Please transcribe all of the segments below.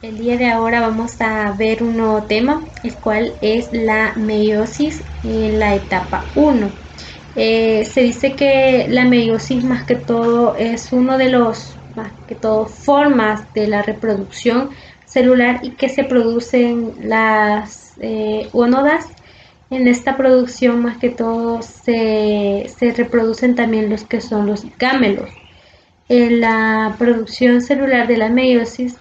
El día de ahora vamos a ver un nuevo tema, el cual es la meiosis en la etapa 1. Se dice que la meiosis más que todo es uno de los más que todo formas de la reproducción celular y que se producen las gónadas. En esta producción más que todo se reproducen también los que son los gamelos. En la producción celular de la meiosis,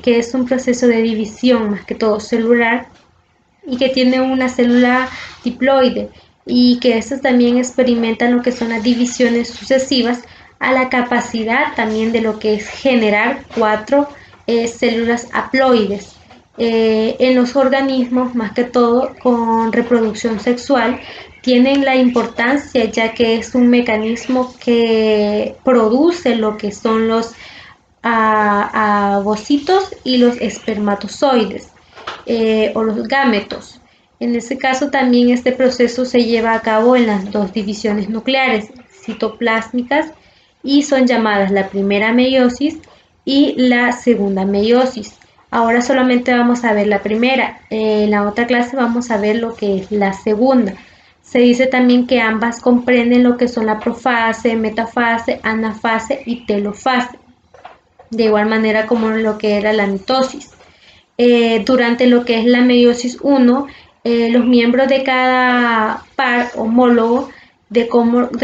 que es un proceso de división más que todo celular y que tiene una célula diploide y que estos también experimentan lo que son las divisiones sucesivas a la capacidad también de lo que es generar cuatro células haploides. En los organismos, más que todo con reproducción sexual, tienen la importancia ya que es un mecanismo que produce lo que son los ovocitos y los espermatozoides o los gametos. En este caso también este proceso se lleva a cabo en las dos divisiones nucleares citoplásmicas y son llamadas la primera meiosis y la segunda meiosis. Ahora solamente vamos a ver la primera, en la otra clase vamos a ver lo que es la segunda. Se dice también que ambas comprenden lo que son la profase, metafase, anafase y telofase, de igual manera como lo que era la mitosis. Durante lo que es la meiosis 1, los miembros de cada par homólogo de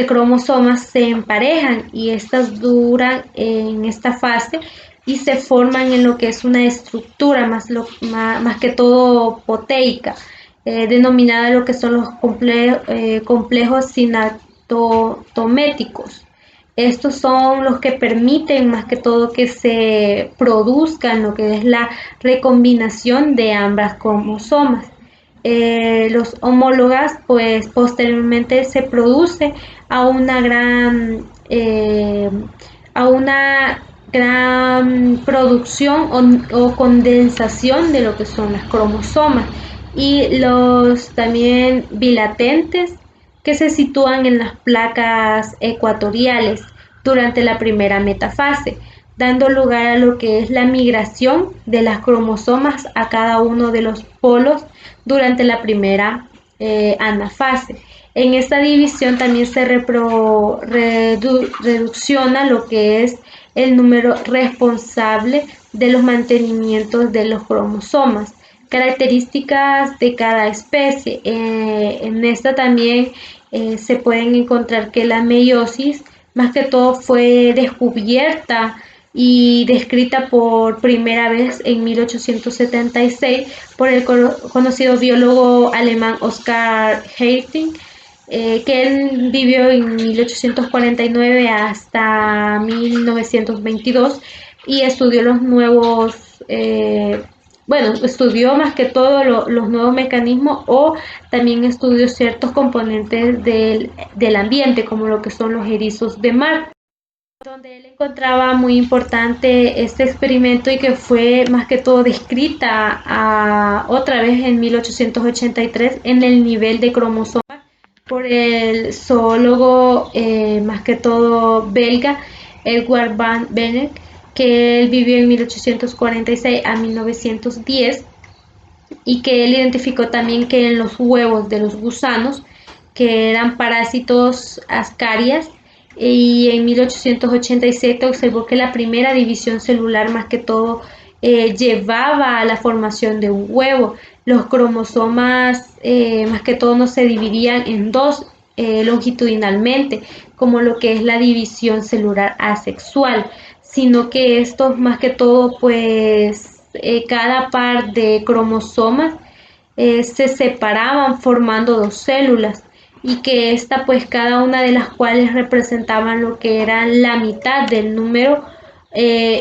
cromosomas se emparejan y estas duran en esta fase y se forman en lo que es una estructura más que todo proteica, denominada lo que son los complejos sinatométicos. Estos son los que permiten más que todo que se produzcan lo que es la recombinación de ambas cromosomas. Los homólogas, pues posteriormente se produce a una a una gran producción o condensación de lo que son las cromosomas y los también bilatentes que se sitúan en las placas ecuatoriales durante la primera metafase, dando lugar a lo que es la migración de las cromosomas a cada uno de los polos durante la primera anafase. En esta división también se reducciona lo que es el número responsable de los mantenimientos de los cromosomas, características de cada especie. En esta también se pueden encontrar que la meiosis más que todo fue descubierta y descrita por primera vez en 1876 por el conocido biólogo alemán Oscar Heyting, que él vivió en 1849 hasta 1922 y estudió los nuevos, estudió más que todo los nuevos mecanismos o también estudió ciertos componentes del ambiente, como lo que son los erizos de mar, donde él encontraba muy importante este experimento y que fue más que todo descrita otra vez en 1883 en el nivel de cromosoma por el zoólogo más que todo belga Edward van Bennett, que él vivió en 1846 a 1910 y que él identificó también que en los huevos de los gusanos, que eran parásitos ascarias, y en 1887 observó que la primera división celular más que todo llevaba a la formación de un huevo. Los cromosomas más que todo no se dividían en dos longitudinalmente, como lo que es la división celular asexual, sino que estos más que todo pues cada par de cromosomas se separaban formando dos células y que esta pues cada una de las cuales representaban lo que era la mitad del número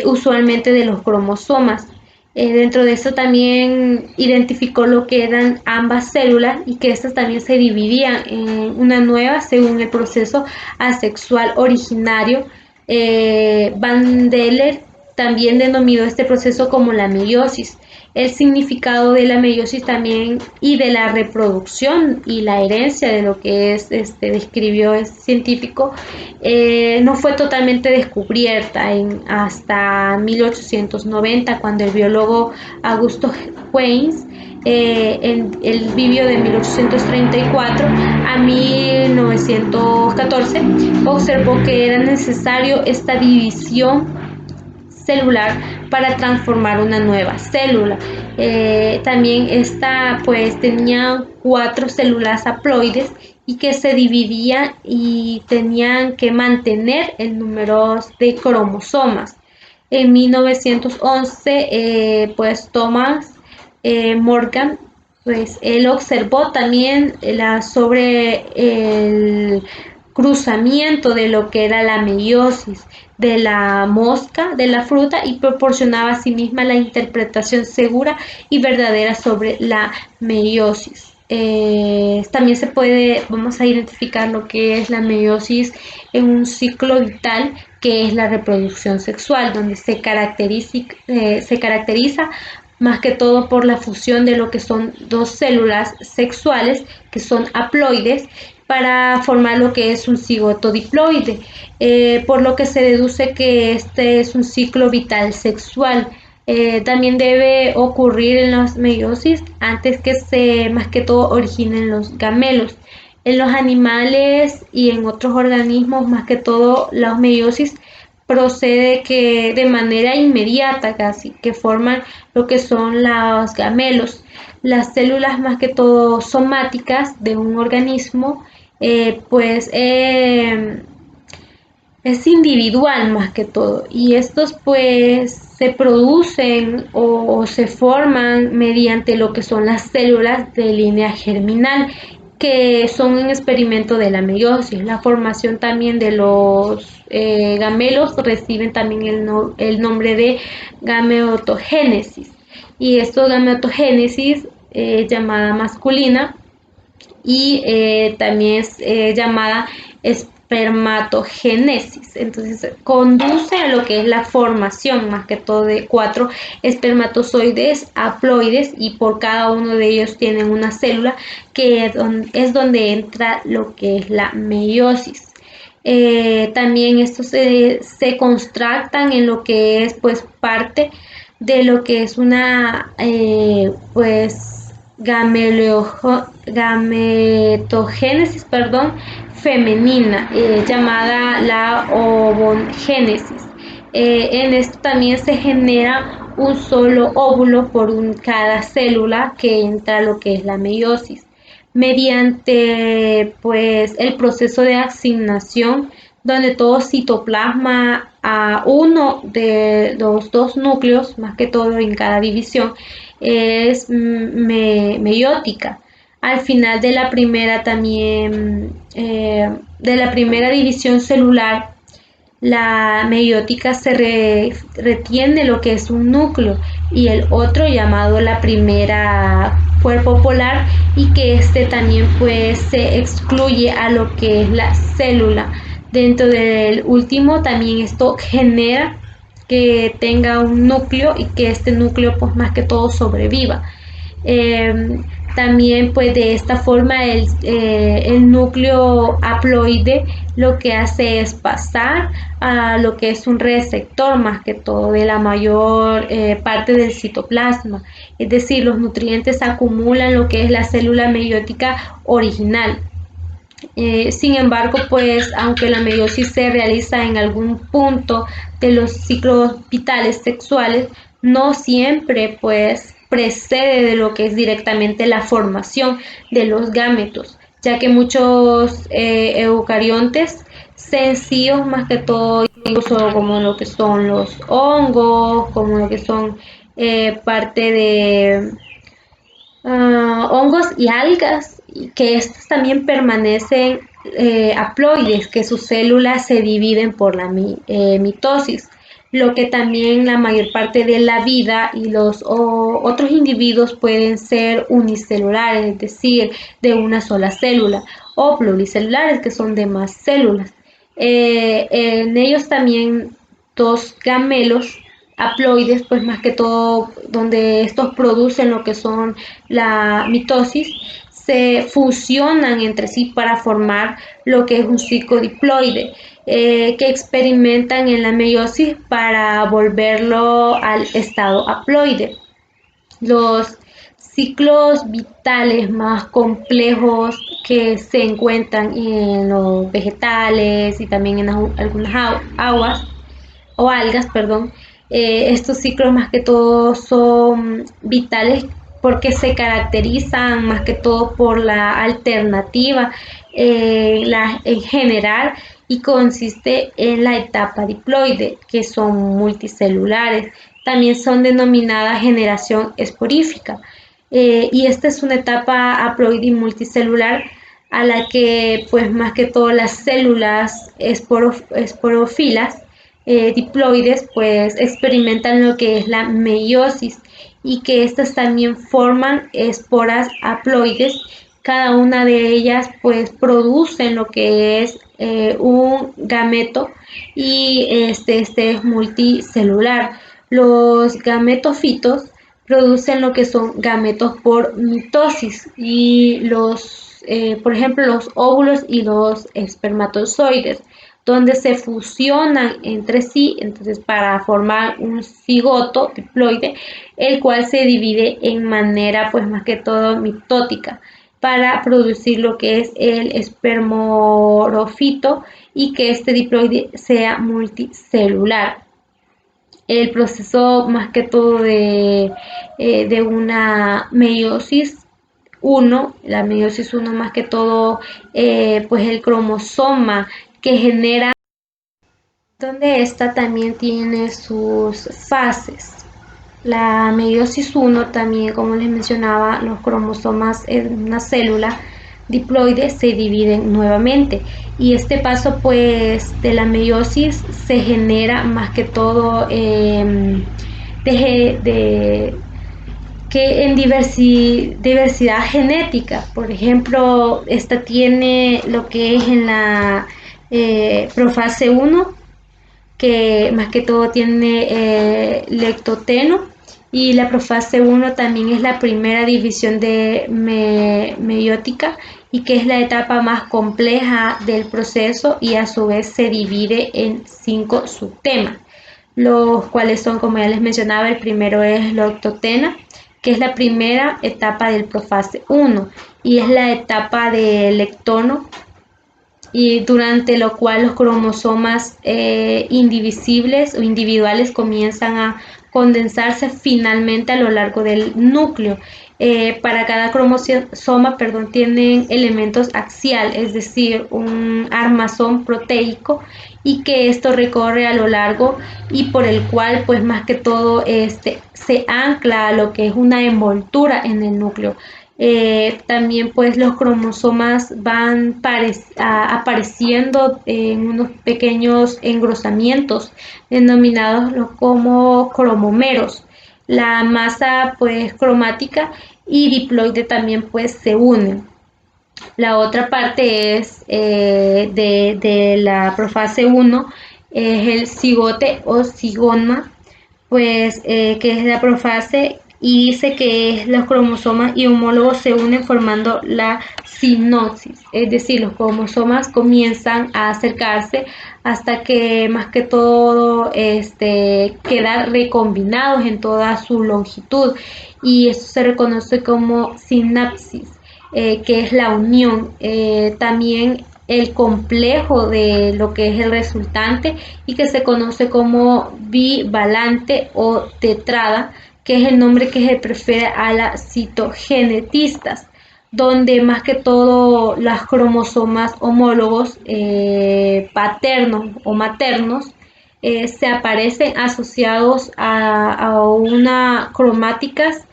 usualmente de los cromosomas. Dentro de eso también identificó lo que eran ambas células y que estas también se dividían en una nueva según el proceso asexual originario. Van Deller también denominó este proceso como la meiosis. El significado de la meiosis también y de la reproducción y la herencia de lo que describió este científico no fue totalmente descubierta hasta 1890, cuando el biólogo Augusto Weins él vivió de 1834 a 1914, observó que era necesario esta división celular para transformar una nueva célula. También esta pues tenía 4 células haploides y que se dividían y tenían que mantener el número de cromosomas. En 1911 pues Thomas Morgan, pues él observó también sobre el cruzamiento de lo que era la meiosis de la mosca de la fruta y proporcionaba a sí misma la interpretación segura y verdadera sobre la meiosis. También vamos a identificar lo que es la meiosis en un ciclo vital, que es la reproducción sexual, donde se caracteriza más que todo por la fusión de lo que son 2 células sexuales que son haploides para formar lo que es un cigoto diploide, por lo que se deduce que este es un ciclo vital sexual. También debe ocurrir en las meiosis antes que más que todo originen los gamelos. En los animales y en otros organismos, más que todo, la meiosis procede que de manera inmediata casi, que forman lo que son los gamelos. Las células más que todo somáticas de un organismo, es individual más que todo, y estos pues se producen o se forman mediante lo que son las células de línea germinal, que son un experimento de la meiosis. La formación también de los gamelos reciben también el nombre de gametogénesis, y estos gametogénesis llamada masculina y también es llamada espermatogénesis. Entonces conduce a lo que es la formación más que todo de 4 espermatozoides haploides, y por cada uno de ellos tienen una célula, que es donde entra lo que es la meiosis. También estos se constructan en lo que es pues parte de lo que es una pues gametogénesis, perdón, femenina, llamada la ovogénesis. En esto también se genera un solo óvulo por cada célula que entra a lo que es la meiosis, mediante pues el proceso de asignación, donde todo citoplasma a uno de los 2 núcleos, más que todo en cada división, es meiótica. Al final de la primera también, de la primera división celular, la meiótica retiene lo que es un núcleo y el otro llamado la primera cuerpo polar, y que también pues se excluye a lo que es la célula. Dentro del último también esto genera que tenga un núcleo y que este núcleo pues más que todo sobreviva. También pues de esta forma el núcleo haploide lo que hace es pasar a lo que es un receptor más que todo de la mayor parte del citoplasma, es decir, los nutrientes se acumulan lo que es la célula meiótica original. Sin embargo, pues aunque la meiosis se realiza en algún punto de los ciclos vitales sexuales, no siempre pues precede de lo que es directamente la formación de los gametos, ya que muchos eucariontes sencillos, más que todo, incluso como lo que son los hongos, como lo que son parte de hongos y algas, que estos también permanecen haploides, que sus células se dividen por la mitosis, lo que también la mayor parte de la vida y los otros individuos pueden ser unicelulares, es decir, de una sola célula, o pluricelulares, que son de más células. En ellos también 2 gamelos haploides, pues más que todo donde estos producen lo que son la mitosis, se fusionan entre sí para formar lo que es un ciclodiploide, que experimentan en la meiosis para volverlo al estado haploide. Los ciclos vitales más complejos que se encuentran en los vegetales y también en algunas aguas o algas, perdón. Estos ciclos más que todo son vitales porque se caracterizan más que todo por la alternativa en general y consiste en la etapa diploide, que son multicelulares. También son denominadas generación esporífica. Y esta es una etapa haploide multicelular a la que pues más que todo las células esporófilas diploides pues experimentan lo que es la meiosis y que estas también forman esporas haploides. Cada una de ellas pues producen lo que es un gameto y este es multicelular. Los gametofitos producen lo que son gametos por mitosis y por ejemplo, los óvulos y los espermatozoides, donde se fusionan entre sí, entonces para formar un cigoto diploide, el cual se divide en manera pues más que todo mitótica para producir lo que es el espermorofito y que este diploide sea multicelular. El proceso más que todo de una meiosis uno, la meiosis uno más que todo, pues el cromosoma que genera, donde esta también tiene sus fases. La meiosis uno también, como les mencionaba, los cromosomas en una célula diploide se dividen nuevamente y este paso pues de la meiosis se genera más que todo que en diversidad genética. Por ejemplo, esta tiene lo que es en la profase 1, que más que todo tiene lectoteno, y la profase 1 también es la primera división de meiótica y que es la etapa más compleja del proceso y a su vez se divide en 5 subtemas, los cuales son, como ya les mencionaba, el primero es lectotena, que es la primera etapa del profase 1 y es la etapa de lectono, y durante lo cual los cromosomas indivisibles o individuales comienzan a condensarse finalmente a lo largo del núcleo. Para cada cromosoma, perdón, tienen elementos axial, es decir, un armazón proteico y que esto recorre a lo largo y por el cual pues más que todo se ancla a lo que es una envoltura en el núcleo. También pues los cromosomas van apareciendo en unos pequeños engrosamientos denominados como cromómeros. La masa pues cromática y diploide también pues se unen. La otra parte es de la profase 1, es el cigote o cigoma, pues que es la profase y dice que los cromosomas y homólogos se unen formando la sinopsis, es decir, los cromosomas comienzan a acercarse hasta que más que todo quedan recombinados en toda su longitud y esto se reconoce como sinapsis, que es la unión. También el complejo de lo que es el resultante y que se conoce como bivalente o tetrada, que es el nombre que se prefiere a las citogenetistas, donde más que todo las cromosomas homólogos paternos o maternos se aparecen asociados a una cromáticas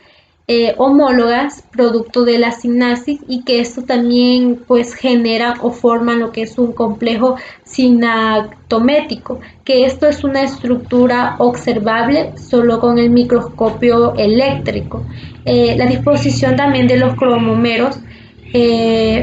homólogas producto de la sinapsis y que esto también pues genera o forman lo que es un complejo sinaptomético, que esto es una estructura observable solo con el microscopio eléctrico. La disposición también de los cromómeros,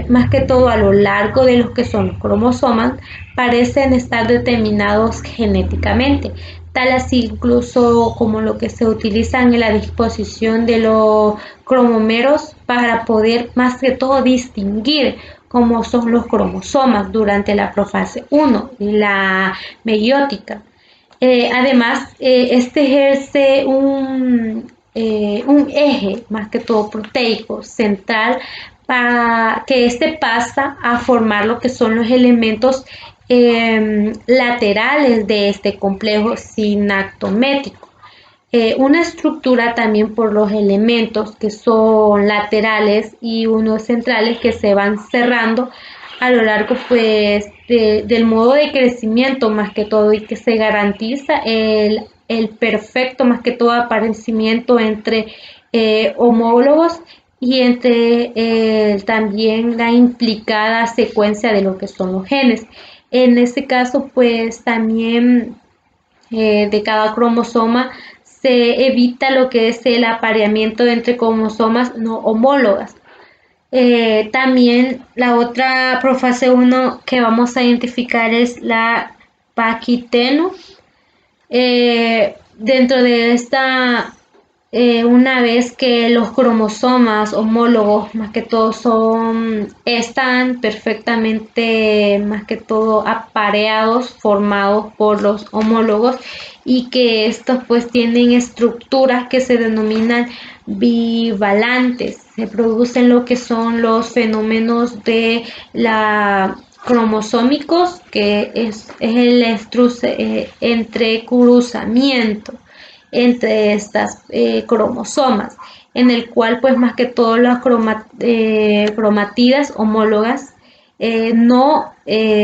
más que todo a lo largo de los que son los cromosomas, parecen estar determinados genéticamente. tal así incluso como lo que se utilizan en la disposición de los cromómeros para poder más que todo distinguir cómo son los cromosomas durante la profase 1 y la meiótica. Además, este ejerce un eje más que todo proteico central para que este pasa a formar lo que son los elementos laterales de este complejo sinaptométrico. Una estructura también por los elementos que son laterales y unos centrales que se van cerrando a lo largo pues del modo de crecimiento más que todo, y que se garantiza el perfecto más que todo aparecimiento entre homólogos y entre también la implicada secuencia de lo que son los genes. En este caso pues también de cada cromosoma se evita lo que es el apareamiento entre cromosomas no homólogas. También la otra profase 1 que vamos a identificar es la paquiteno. Dentro de esta, una vez que los cromosomas homólogos más que todo están perfectamente más que todo apareados, formados por los homólogos, y que estos pues tienen estructuras que se denominan bivalantes. Se producen lo que son los fenómenos de la cromosómicos, que es el entrecruzamiento entre estas cromosomas, en el cual pues más que todo las cromatidas homólogas no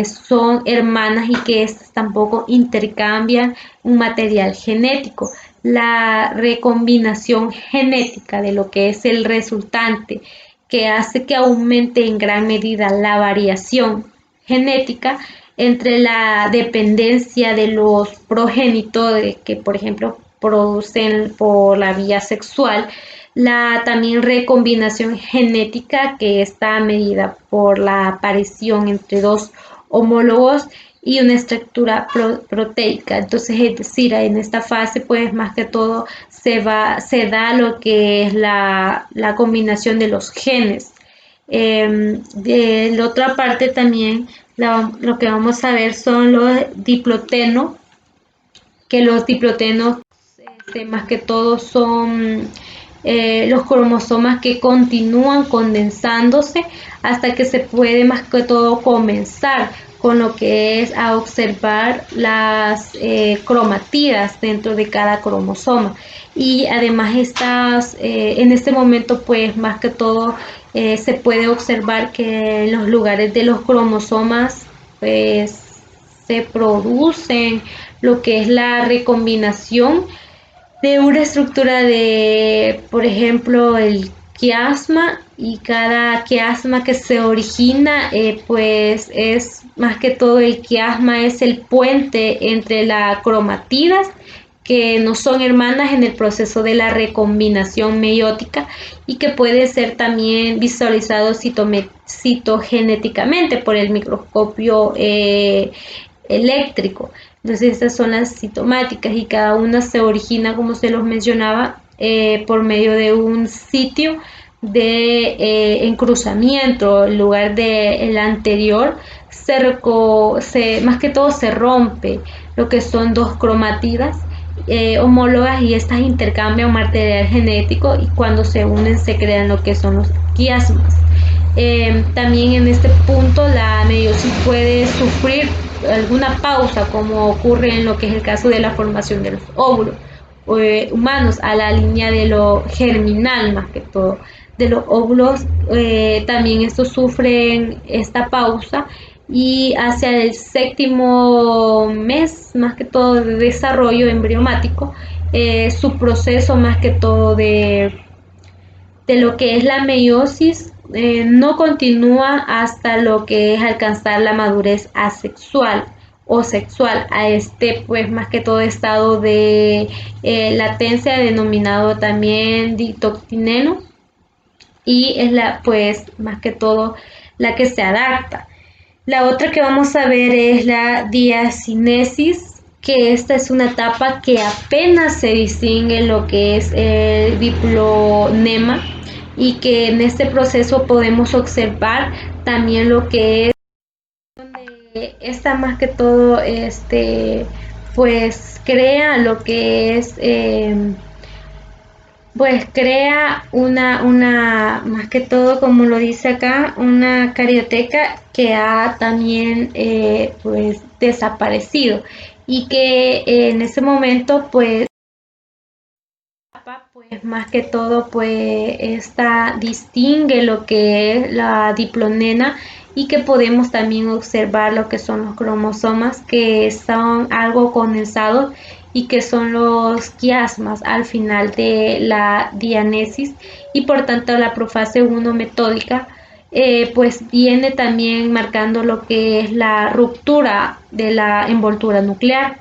son hermanas, y que estas tampoco intercambian un material genético. La recombinación genética de lo que es el resultante, que hace que aumente en gran medida la variación genética entre la dependencia de los progenitores que, por ejemplo, producen por la vía sexual, la también recombinación genética, que está medida por la aparición entre dos homólogos y una estructura proteica. Entonces, es decir, en esta fase pues más que todo se da lo que es la combinación de los genes. De la otra parte también lo que vamos a ver son los diplotenos, que los diplotenos más que todo son los cromosomas que continúan condensándose hasta que se puede más que todo comenzar con lo que es a observar las cromatidas dentro de cada cromosoma. Y además en este momento pues más que todo se puede observar que en los lugares de los cromosomas pues se producen lo que es la recombinación de una estructura de, por ejemplo, el quiasma, y cada quiasma que se origina, pues es más que todo el quiasma es el puente entre las cromatidas, que no son hermanas en el proceso de la recombinación meiótica, y que puede ser también visualizado citogenéticamente por el microscopio eléctrico. Entonces estas son las citomáticas, y cada una se origina, como se los mencionaba, por medio de un sitio de encruzamiento. En lugar del anterior más que todo se rompe lo que son dos cromatidas homólogas, y estas intercambian material genético, y cuando se unen se crean lo que son los quiasmas. También en este punto la meiosis puede sufrir alguna pausa, como ocurre en lo que es el caso de la formación de los óvulos humanos a la línea de lo germinal, más que todo de los óvulos. También estos sufren esta pausa, y hacia el séptimo mes más que todo de desarrollo embriomático, su proceso más que todo de lo que es la meiosis no continúa hasta lo que es alcanzar la madurez asexual o sexual, a este pues más que todo estado de latencia, denominado también ditoxineno, y es la pues más que todo la que se adapta. La otra que vamos a ver es la diacinesis, que esta es una etapa que apenas se distingue lo que es el diplonema y que en este proceso podemos observar también lo que es donde esta más que todo pues crea lo que es pues crea una, más que todo, como lo dice acá, una carioteca que ha también pues desaparecido y que en ese momento pues pues más que todo pues esta distingue lo que es la diplonena y que podemos también observar lo que son los cromosomas que son algo condensados y que son los quiasmas al final de la dianesis y por tanto la profase 1 metódica pues viene también marcando lo que es la ruptura de la envoltura nuclear.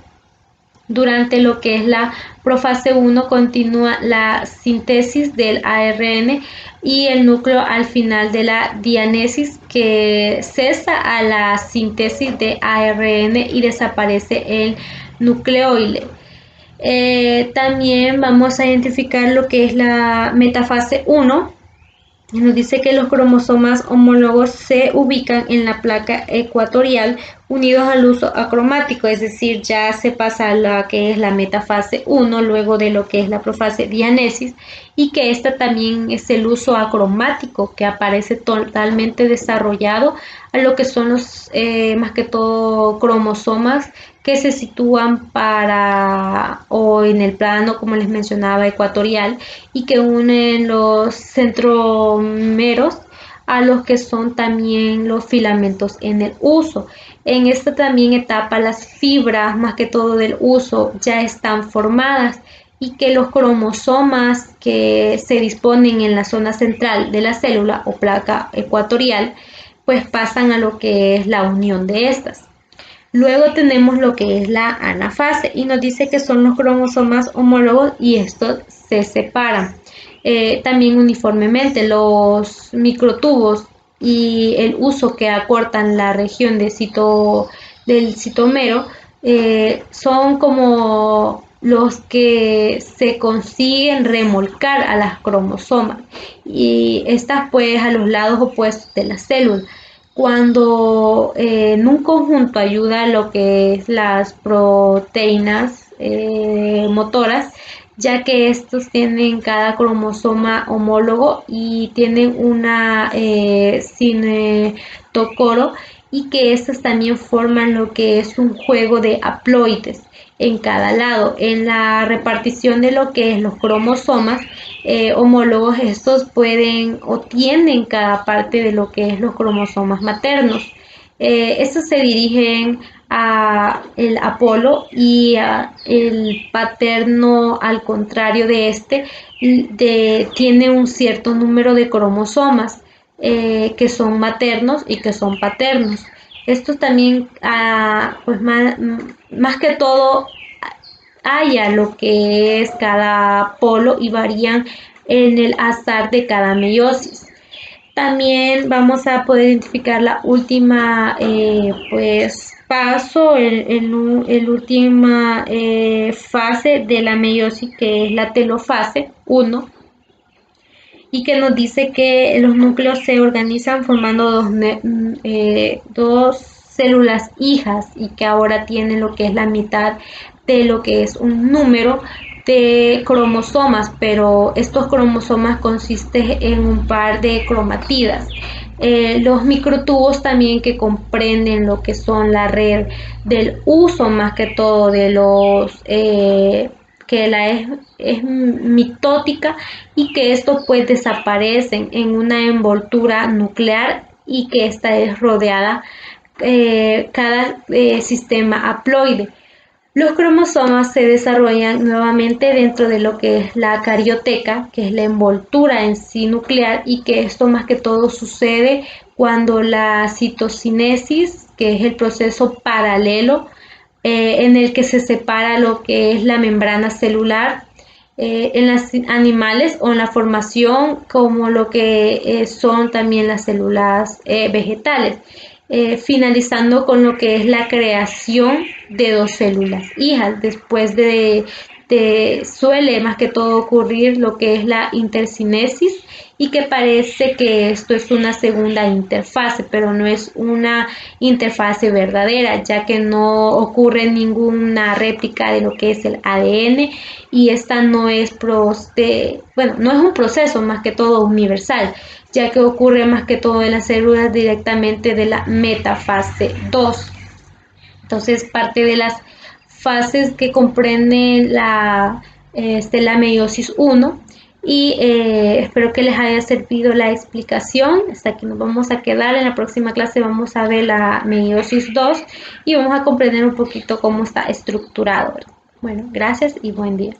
Durante lo que es la profase 1 continúa la síntesis del ARN y el núcleo al final de la dianesis que cesa a la síntesis de ARN y desaparece el nucleóide. También vamos a identificar lo que es la metafase 1. Nos dice que los cromosomas homólogos se ubican en la placa ecuatorial unidos al uso acromático, es decir, ya se pasa a la que es la metafase 1, luego de lo que es la profase dianesis, y que esta también es el uso acromático que aparece totalmente desarrollado a lo que son los más que todo cromosomas que se sitúan para o en el plano, como les mencionaba, ecuatorial y que unen los centrómeros a los que son también los filamentos en el uso. En esta también etapa las fibras más que todo del uso ya están formadas y que los cromosomas que se disponen en la zona central de la célula o placa ecuatorial pues pasan a lo que es la unión de estas. Luego tenemos lo que es la anafase y nos dice que son los cromosomas homólogos y estos se separan. También uniformemente los microtubos y el uso que acortan la región de del citomero son como los que se consiguen remolcar a las cromosomas y estas pues a los lados opuestos de la célula cuando en un conjunto ayuda a lo que es las proteínas motoras, ya que estos tienen cada cromosoma homólogo y tienen una cinetocoro y que estas también forman lo que es un juego de haploides en cada lado. En la repartición de lo que es los cromosomas homólogos, estos pueden o tienen cada parte de lo que es los cromosomas maternos. Estos se dirigen a el Apolo y a el paterno al contrario de este tiene un cierto número de cromosomas que son maternos y que son paternos. Estos también pues más que todo haya lo que es cada polo y varían en el azar de cada meiosis. También vamos a poder identificar la última pues paso, el última fase de la meiosis que es la telofase 1 y que nos dice que los núcleos se organizan formando dos células hijas y que ahora tienen lo que es la mitad de lo que es un número de cromosomas, pero estos cromosomas consisten en un par de cromatidas. Los microtubos también que comprenden lo que son la red del uso más que todo de los que es mitótica y que estos pues desaparecen en una envoltura nuclear y que esta es rodeada cada sistema haploide. Los cromosomas se desarrollan nuevamente dentro de lo que es la carioteca, que es la envoltura en sí nuclear, y que esto más que todo sucede cuando la citocinesis, que es el proceso paralelo en el que se separa lo que es la membrana celular en los animales o en la formación como lo que son también las células vegetales. finalizando con lo que es la creación de dos células hijas. Después suele más que todo ocurrir lo que es la intercinesis, y que parece que esto es una segunda interfase, pero no es una interfase verdadera, ya que no ocurre ninguna réplica de lo que es el ADN, y esta no es no es un proceso más que todo universal, ya que ocurre más que todo en las células directamente de la metafase 2. Entonces, parte de las fases que comprenden la meiosis 1, y espero que les haya servido la explicación. Hasta aquí nos vamos a quedar. En la próxima clase vamos a ver la meiosis 2 y vamos a comprender un poquito cómo está estructurado. Bueno, gracias y buen día.